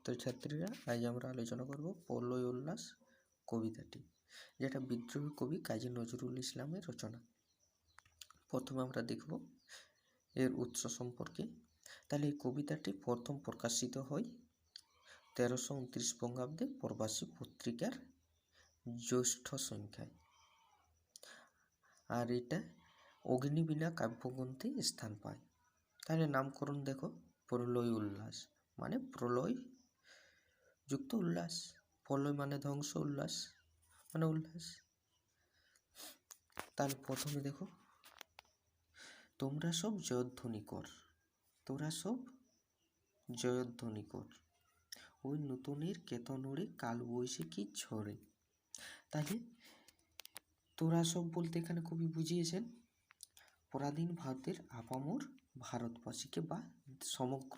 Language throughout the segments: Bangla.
ছাত্রছাত্রীরা, আজ আমরা আলোচনা করব প্রলয় উল্লাস কবিতাটি, যেটা বিদ্রোহী কবি কাজী নজরুল ইসলামের রচনা। প্রথমে আমরা দেখব এর উৎস সম্পর্কে। তাহলে এই কবিতাটি প্রথম প্রকাশিত হয় 1329 বঙ্গাব্দে প্রবাসী পত্রিকার জ্যৈষ্ঠ সংখ্যায়, আর এটা অগ্নিবীণা কাব্যগ্রন্থে স্থান পায়। তাহলে নামকরণ দেখো, প্রলয় উল্লাস মানে প্রলয় যুক্ত উল্লাস, প্রলয় মানে ধ্বংস, উল্লাস মানে উল্লাস। তাহলে প্রথমে দেখো, তোমরা সব জয়ধ্বনি কর, তোরা সব জয়ধ্বনি কর, ওই নূতনের কেতন ওড়ে কাল বৈশাখী ঝড়ে। তাহলে তোরা সব বলতে এখানে কবি বুঝিয়েছেন পরাধীন ভারতের আপামর ভারতবাসীকে বা সমগ্র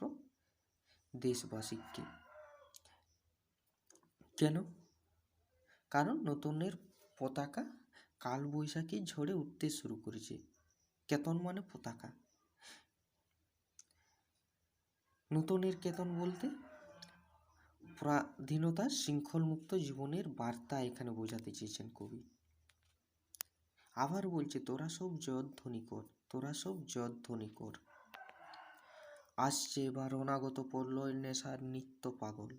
দেশবাসীকে। কেন? কারণ নতুনের পতাকা কাল বৈশাখী ঝড়ে উঠতে শুরু করেছে। কেতন মানে পতাকা, নতুনের কেতন বলতে পরাধীনতা শৃঙ্খলমুক্ত জীবনের বার্তা এখানে বোঝাতে চেয়েছেন কবি। আবার বলছে তোরা সব জয়ধ্বনি কর, তোরা সব জয়ধ্বনি কর। আসছে এবার অনাগত প্রলয় নেশার নিত্য পাগল,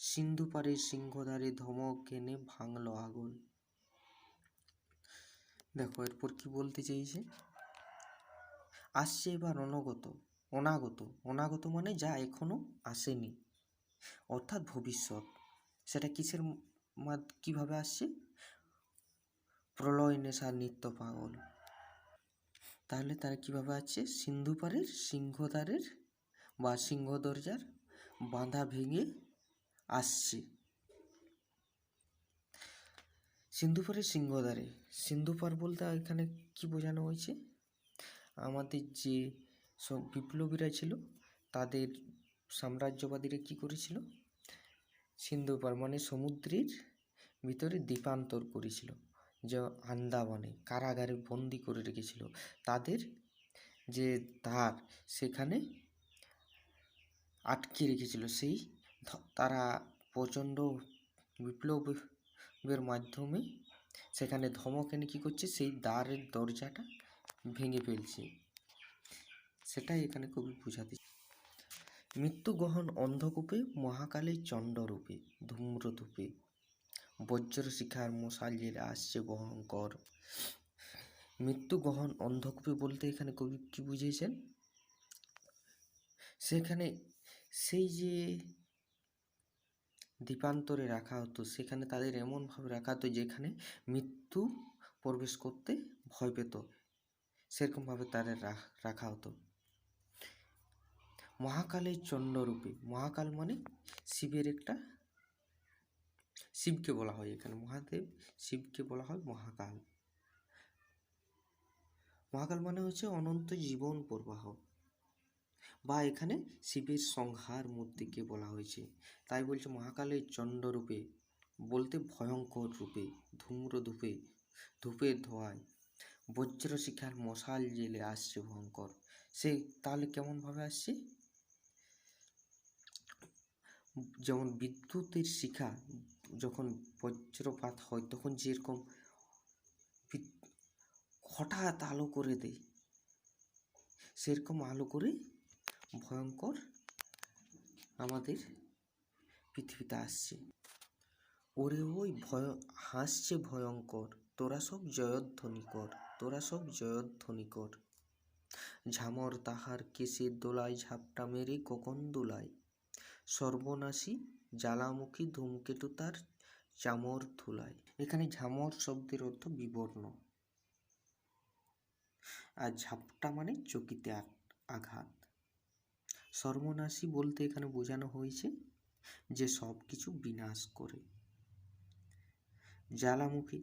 সিন্ধু পাড়ের সিংহদ্বারে ধমক এনে ভাঙল আগুন। দেখো এরপর কি বলতে চেয়েছে, আসছে এবার অনাগত, অনাগত, অনাগত মানে যা এখনো আসেনি, অর্থাৎ ভবিষ্যৎ। সেটা কিসের কিভাবে আসছে? প্রলয় নেশার নিত্য পাগল। তাহলে তারা কিভাবে আসছে? সিন্ধু পাড়ের সিংহদ্বারের বা সিংহ দরজার বাঁধা ভেঙে আসছে। সিন্ধুপাড়ের সিংহদ্বারে, সিন্ধুপাড় বলতে এখানে কি বোঝানো হয়েছে? আমাদের যে সব বিপ্লবীরা ছিল তাদের সাম্রাজ্যবাদীরা কি করেছিল? সিন্ধুপাড় মানে সমুদ্রের ভিতরে দ্বীপান্তর করেছিল, যে আন্দামানে কারাগারে বন্দি করে রেখেছিল। তাদের যে দ্বার সেখানে আটকে রেখেছিল, সেই তারা প্রচণ্ড বিপ্লবের মাধ্যমে সেখানে ধমক এনে কী করছে, সেই দ্বারের দরজাটা ভেঙে ফেলছে। সেটাই এখানে কবি বুঝাতে। মৃত্যু গহন অন্ধকূপে মহাকালের চণ্ডরূপে ধূম্রধূপে বজ্র শিখার মশাল জেলে আসছে ভয়ঙ্কর। মৃত্যু গহন অন্ধকূপে বলতে এখানে কবি কি বুঝিয়েছেন? সেখানে সেই যে দ্বীপান্তরে রাখা হতো, সেখানে তাদের এমনভাবে রাখা হতো যেখানে মৃত্যু প্রবেশ করতে ভয় পেত, সেরকমভাবে তাদের রাখা হতো। মহাকালের চণ্ডরূপে, মহাকাল মানে শিবের একটা, শিবকে বলা হয় এখানে, মহাদেব শিবকে বলা হয় মহাকাল। মহাকাল মানে হচ্ছে অনন্ত জীবন প্রবাহ, বা এখানে শিবের সংহার মূর্তিকে বলা হয়েছে। তাই বলছে মহাকালের চণ্ডরূপে বলতে ভয়ঙ্কর রূপে, ধূম্রধূপে ধূপের ধোঁয়ায় বজ্র শিখার মশাল জেলে আসছে ভয়ঙ্কর। সে তাহলে কেমনভাবে আসছে? যেমন বিদ্যুতের শিখা যখন বজ্রপাত হয় তখন যেরকম হঠাৎ আলো করে দেয়, সেরকম আলো করে ভয়ঙ্কর আমাদের পৃথিবীতে আসছে। ওরে ওই ভয় হাসছে ভয়ঙ্কর, তোরা সব জয়ধ্বনি কর, তোরা সব জয়ধ্বনি কর। ঝামর তাহার কেশে দোলায় ঝাপটা মেরে গগন দোলায়, সর্বনাশী জ্বালামুখী ধূমকেতু তার চামর ধুলায়। এখানে ঝামর শব্দের অর্থ বিবর্ণ, আর ঝাপটা মানে চকিতে আঘাত। সর্বনাশী বলতে এখানে বোঝানো হয়েছে যে সব কিছু বিনাশ করে। জ্বালামুখী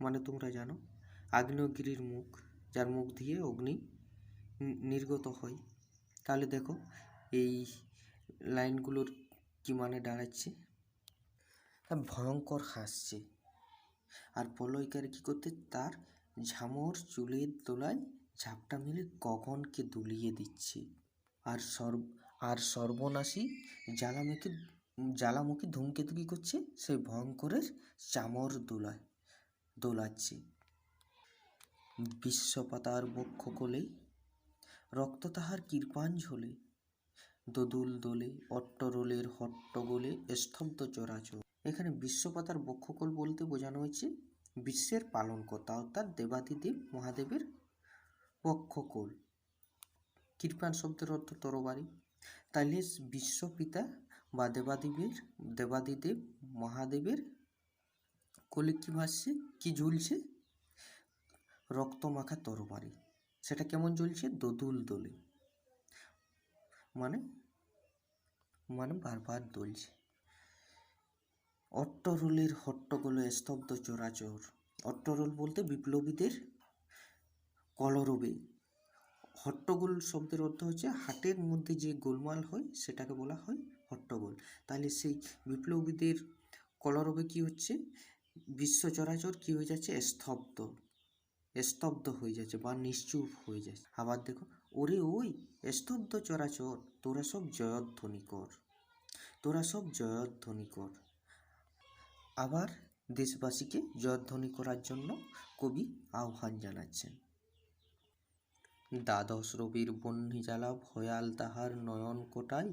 মানে তোমরা জানো আগ্নেয়গিরির মুখ, যার মুখ দিয়ে অগ্নি নির্গত হয়। তাহলে দেখো এই লাইনগুলোর কি মানে দাঁড়াচ্ছে? ভয়ঙ্কর হাসছে, আর প্রলয়কারী কী করতে তার ঝামর চুলের দোলায় ঝাপটা মেলে গগনকে দুলিয়ে দিচ্ছে। আর সর্বনাশী জ্বালামুখী ধূমকেতু কী করছে, সেই ভয়ঙ্করের চামর দোলাচ্ছে। বিশ্বপাতার বক্ষ কোলে রক্ত তাহার কৃপাঞ্জলে, দোদুল দোলে অট্টরোলের হট্টগোলে স্তব্ধ চরাচর। এখানে বিশ্বপাতার বক্ষকোল বলতে বোঝানো হয়েছে বিশ্বের পালনকর্তা অর্থাৎ দেবাদিদেব মহাদেবের বক্ষকোল। কৃপাণ শব্দের অর্থ তরবারি। তাইলে বিশ্বপিতা বা দেবাদিদেব মহাদেবের কোলে কি ভাসছে, কি ঝুলছে, রক্তমাখা তরবারি। সেটা কেমন জ্বলছে, দোদুল দোলে, মানে বারবার দুলছে। অট্টরোলের হট্টগোলে স্তব্ধ চরাচর। অট্টরোল বলতে বিপ্লবীদের কলরবে। হট্টগোল শব্দের অর্থ হচ্ছে হাটের মধ্যে যে গোলমাল হয় সেটাকে বলা হয় হট্টগোল। তাহলে সেই বিপ্লবীদের কলরবে কি হচ্ছে, বিশ্ব চরাচর কি হয়ে যাচ্ছে, স্তব্ধ হয়ে যাচ্ছে বা নিশ্চুপ হয়ে যাচ্ছে। আবার দেখো, ওরে ওই স্তব্ধ চরাচর, তোরা সব জয়ধ্বনি কর, তোরা সব জয়ধ্বনি কর। আবার দেশবাসীকে জয়ধ্বনি করার জন্য কবি আহ্বান জানাচ্ছেন। দ্বাদশ রবির বহ্নি জ্বালা ভয়াল তাহার নয়ন কোটায়,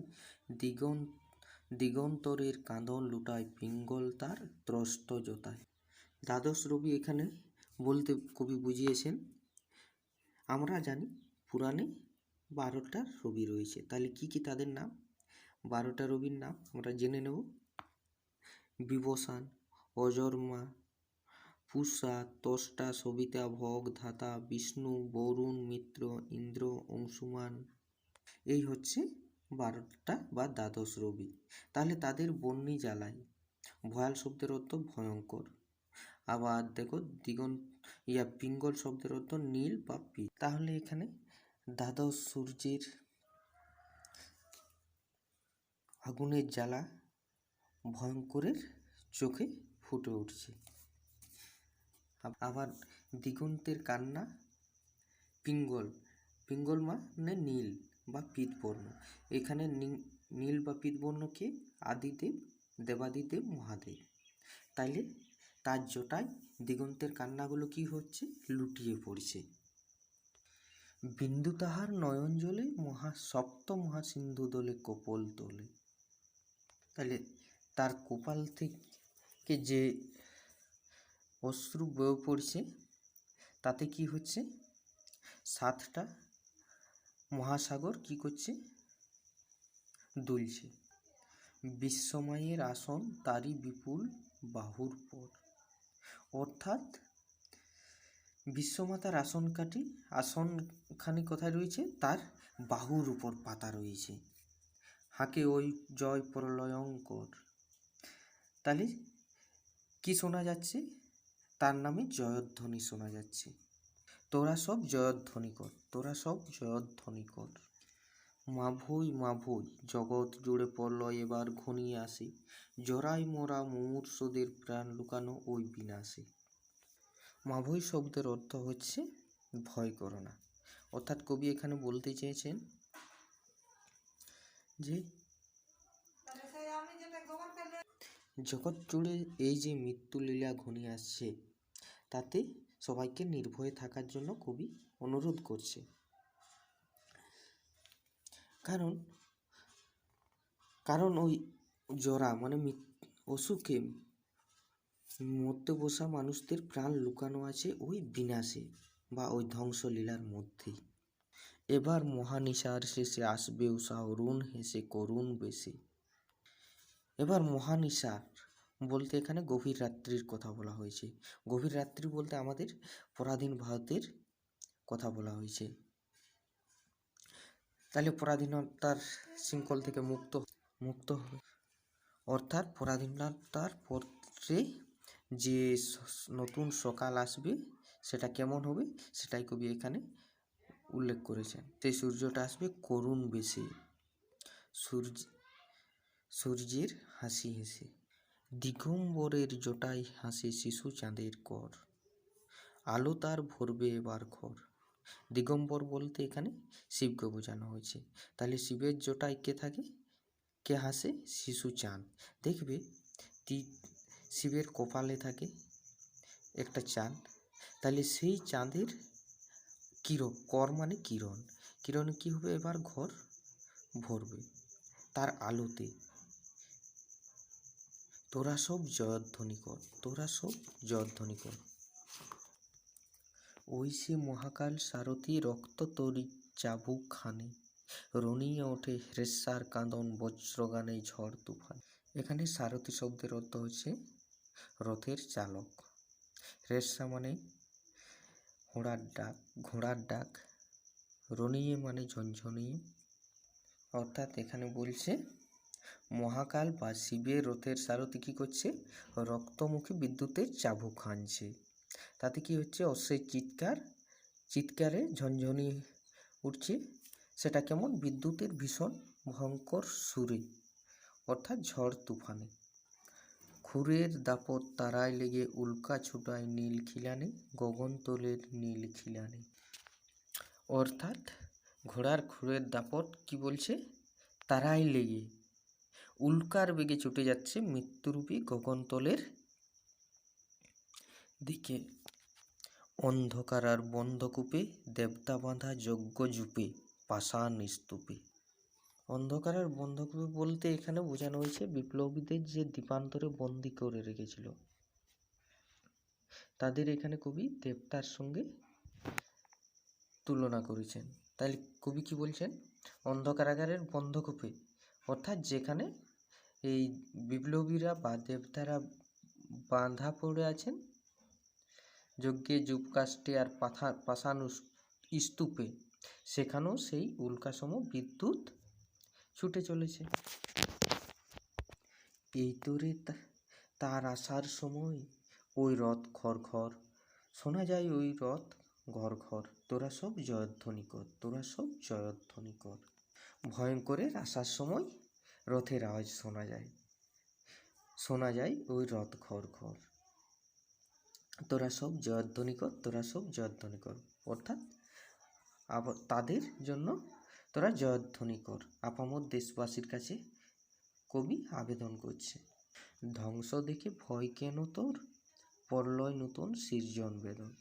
দিগন্তরের কাঁদন লুটায় পিঙ্গল তার ত্রস্ত জোতায়। দ্বাদশ রবি এখানে বলতে কবি বুঝিয়েছেন, আমরা জানি পুরাণে 12টা রবি রয়েছে। তাহলে কি কি তাদের নাম? 12টা রবির নাম আমরা জেনে নেব। বিবসান, অজর্মা, পূষা, ত্বষ্টা, সবিতা, ভগ, ধাতা, বিষ্ণু, বরুণ, মিত্র, ইন্দ্র, অংশুমান। এই হচ্ছে 12টা বা দ্বাদশ রবি। তাহলে তাদের বহ্নি জ্বালায়, ভয়াল শব্দের অর্থ ভয়ঙ্কর। আবার দেখো পিঙ্গল শব্দের অর্থ নীল বা পিত। তাহলে এখানে দ্বাদশ সূর্যের আগুনের জ্বালা ভয়ঙ্করের চোখে ফুটে উঠছে। আবার দিগন্তের কান্না পিঙ্গল মানে নীল বা পীতবর্ণ। এখানে নীল বা পীতবর্ণকে আদিদেব দেবাদিদেব মহাদেব। তাইলে তার জটায় দিগন্তের কান্নাগুলো কি হচ্ছে, লুটিয়ে পড়ছে। বিন্দু তাহার নয়ন জলে সপ্ত মহাসিন্ধু দলে কপল তোলে। তাহলে তার কপাল থেকে যে অশ্রু বয়ে পড়ছে তাতে কি হচ্ছে, 7টা মহাসাগর কি করছে, দুলছে। বিশ্বমায়ের আসন তারই বিপুল বাহুর পর। অর্থাৎ বিশ্বমাতার আসনখানি কোথায় রয়েছে, তার বাহুর উপর পাতা রয়েছে। হাঁকে ওই জয় প্রলয়ঙ্কর। তাহলে কি শোনা যাচ্ছে, তার নামে জয়ধ্বনি শোনা যাচ্ছে। তোরা সব জয়ধ্বনি কর, তোরা সব জয়ধ্বনি কর। মাভৈ মাভৈ জগৎ জুড়ে প্রলয় এবার ঘনিয়ে আসে, জরায় মোরা মুমূর্ষুদের প্রাণ লুকানো ওই বিনাশে। মাভৈ শব্দের অর্থ হচ্ছে ভয় করো না। অর্থাৎ কবি এখানে বলতে চেয়েছেন যে জগৎ জুড়ে এই যে মৃত্যুলীলা ঘনিয়ে আসছে তাতে সবাইকে নির্ভয়ে থাকার জন্য কবি অনুরোধ করছে। কারণ ওই জরা মানে অসুখে মরতে বসা মানুষদের প্রাণ লুকানো আছে ওই বিনাশে বা ওই ধ্বংসলীলার মধ্যেই। এবার মহানিশার শেষে আসবে উষা অরুণ হেসে করুণ বেশে। এবার মহানিশার বলতে এখানে গভীর রাত্রির কথা বলা হয়েছে। গভীর রাত্রি বলতে আমাদের পরাধীন ভারতের কথা বলা হয়েছে। তাহলে পরাধীনতার শৃঙ্খল থেকে মুক্ত অর্থাৎ পরাধীনতার পরে যে নতুন সকাল আসবে সেটা কেমন হবে সেটাই কবি এখানে উল্লেখ করেছেন। সেই সূর্যটা আসবে করুণ বেশে, সূর্যের হাসি হেসে। দিগম্বরের জটায় হাসে শিশু চাঁদের কর, আলো তার ভরবে এবার ঘর। দিগম্বর বলতে এখানে শিবকে বোঝানো হয়েছে। তাহলে শিবের জটায় কে থাকে, কে হাসে, শিশু চাঁদ। দেখবে শিবের কপালে থাকে একটা চাঁদ, তাহলে সেই চাঁদের কিরণ, কর মানে কিরণ, কিরণে কি হবে, এবার ঘর ভরবে তার আলোতে। তোরা সব জয়ধ্বনি কর, তোরা সব জয়ধ্বনি কর। ওই সে মহাকাল সারথি রক্ত তরি চাবুক খানে, রনিয়ে ওঠে হ্রেস্যার কাঁদন বজ্রগানে ঝড় তুফান। এখানে সারথি শব্দের অর্থ হচ্ছে রথের চালক। হ্রেস্যা মানে ঘোড়ার ডাক, রনিয়ে মানে ঝনঝনিয়ে। অর্থাৎ এখানে বলছে মহাকাল বা শিবের রথের সারথি কী করছে, রক্তমুখী বিদ্যুতের চাবুক হানছে। তাতে কি হচ্ছে, অশ্বের চিৎকারে ঝনঝনি উঠছে। সেটা কেমন, বিদ্যুতের ভীষণ ভয়ঙ্কর সুরে, অর্থাৎ ঝড় তুফানে। খুরের দাপট তারায় লেগে উল্কা ছুটায় নীল খিলানে, গগনতলের নীল খিলানে। অর্থাৎ ঘোড়ার খুরের দাপট কি বলছে, তারায় লেগে উল্কার বেগে ছুটে যাচ্ছে মৃত্যুরূপী গগনতলের দিকে। অন্ধকার আর বন্ধকূপে দেবতা বাঁধা যজ্ঞ জুপে পাষাণ স্তূপে। অন্ধকার আর বন্ধকূপে বলতে এখানে বোঝানো হয়েছে বিপ্লবীদের যে দ্বীপান্তরে বন্দি করে রেখেছিল, তাদের এখানে কবি দেবতার সঙ্গে তুলনা করেছেন। তাহলে কবি কি বলছেন, অন্ধকারাগারের বন্ধকূপে, অর্থাৎ যেখানে এই বিপ্লবীরা বা দেবতারা বাঁধা পড়ে আছেন, যজ্ঞে যুপকাষ্টে আর পাষাণ স্তূপে, সেখানেও সেই উল্কাসম বিদ্যুৎ ছুটে চলেছে। এই তোরে তার আসার সময় ওই রথ খড়খড়, শোনা যায় ওই রথ ঘর ঘর, তোরা সব জয়ধ্বনি কর, তোরা সব জয়ধ্বনি কর। ভয়ঙ্করের আসার সময় রথের আওয়াজ শোনা যায় ওই রথ ঘর ঘর, তোরা সব জয়ধ্বনি কর, তোরা সব জয়ধ্বনি কর। অর্থাৎ তাদের জন্য তোরা জয়ধ্বনি কর। আপামর দেশবাসীর কাছে কবি আবেদন করছে। ধ্বংস দেখে ভয় কেন তোর, প্রলয় নতুন সৃজন বেদন,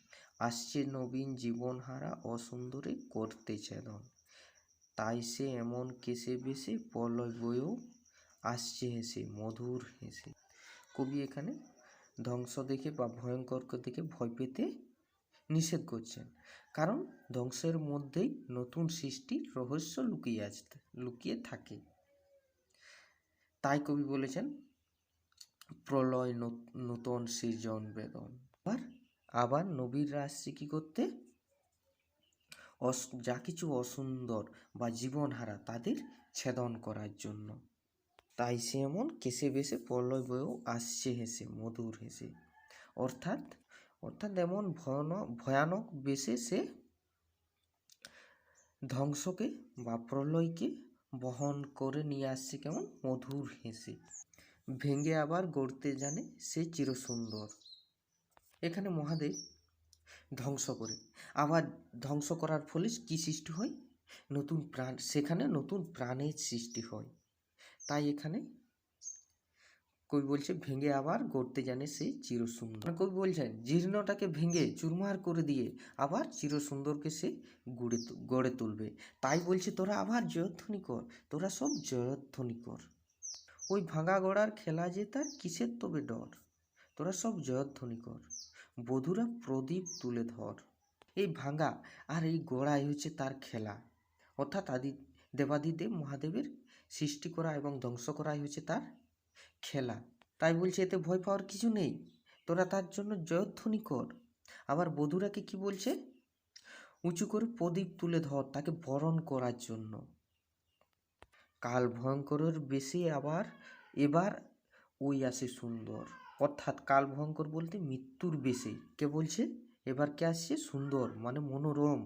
আসছে নবীন জীবনহারা অসুন্দরে করতে ছেদন, তাই সে এমন কেসে বেশে প্রলয় বয়েও আসছে হেসে মধুর হেসে। কবি এখানে ধ্বংস দেখে বা ভয়ঙ্করকে দেখে ভয় পেতে নিষেধ করছেন, কারণ ধ্বংসের মধ্যেই নতুন সৃষ্টির রহস্য লুকিয়ে থাকে। তাই কবি বলেছেন প্রলয় নূতন সৃজন বেদন। আবার নবীররা আসছে কি করতে, যা কিছু অসুন্দর বা জীবনহারা তাদের ছেদন করার জন্য। তাই সে এমন কেসে বেশে প্রলয় বয়েও আসছে হেসে মধুর হেসে। অর্থাৎ এমন ভয়ানক বেশে সে ধ্বংসকে বা প্রলয়কে বহন করে নিয়ে আসছে কেমন, মধুর হেসে। ভেঙে আবার গড়তে জানে সে চিরসুন্দর। এখানে মহাদেব ধ্বংস করে, আবার ধ্বংস করার ফলে কি সৃষ্টি হয়, নতুন প্রাণ, সেখানে নতুন প্রাণের সৃষ্টি হয়। তাই এখানে কবি বলছে ভেঙে আবার গড়তে জানে সে চিরসুন্দর। কবি বলছেন জীর্ণটাকে ভেঙে চুরমার করে দিয়ে আবার চিরসুন্দরকে সে গড়ে তুলবে। তাই বলছে তোরা আবার জয়ধ্বনি কর, তোরা সব জয়ধ্বনি কর। ওই ভাঙা গড়ার খেলা যে তার কিসের তবে ডর, তোরা সব জয়ধ্বনি কর, বধূরা প্রদীপ তুলে ধর। এই ভাঙা আর এই গড়াই হচ্ছে তার খেলা, অর্থাৎ দেবাদিদেব মহাদেবের সৃষ্টি করা এবং ধ্বংস করাই হচ্ছে তার খেলা। তাই বলছে এতে ভয় পাওয়ার কিছু নেই, তোরা তার জন্য জয়ধ্বনি কর। আবার বধূরাকে কি বলছে, উঁচু করে প্রদীপ তুলে ধর, তাকে বরণ করার জন্য। কাল ভয়ঙ্করের বেশে এবার ওই আসে সুন্দর, অর্থাৎ কাল ভয়ঙ্কর বলতে মৃত্যুর বেশে কে বলছে, এবার কে আসছে, সুন্দর মানে মনোরম।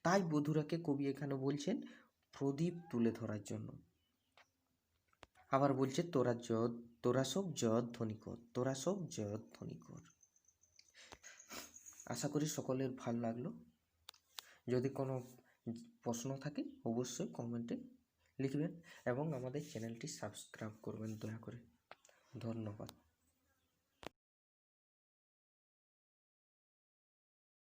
তাই বধূরাকে কবি এখানে বলছেন প্রদীপ তুলে ধরার জন্য। আবার বলছে তোরা সব জয়ধ্বনি কর, তোরা সব জয়ধ্বনি কর। আশা করি সকলের ভালো লাগলো। যদি কোনো প্রশ্ন থাকে অবশ্যই কমেন্টে লিখবেন এবং আমাদের চ্যানেলটি সাবস্ক্রাইব করবেন দয়া করে। ধন্যবাদ।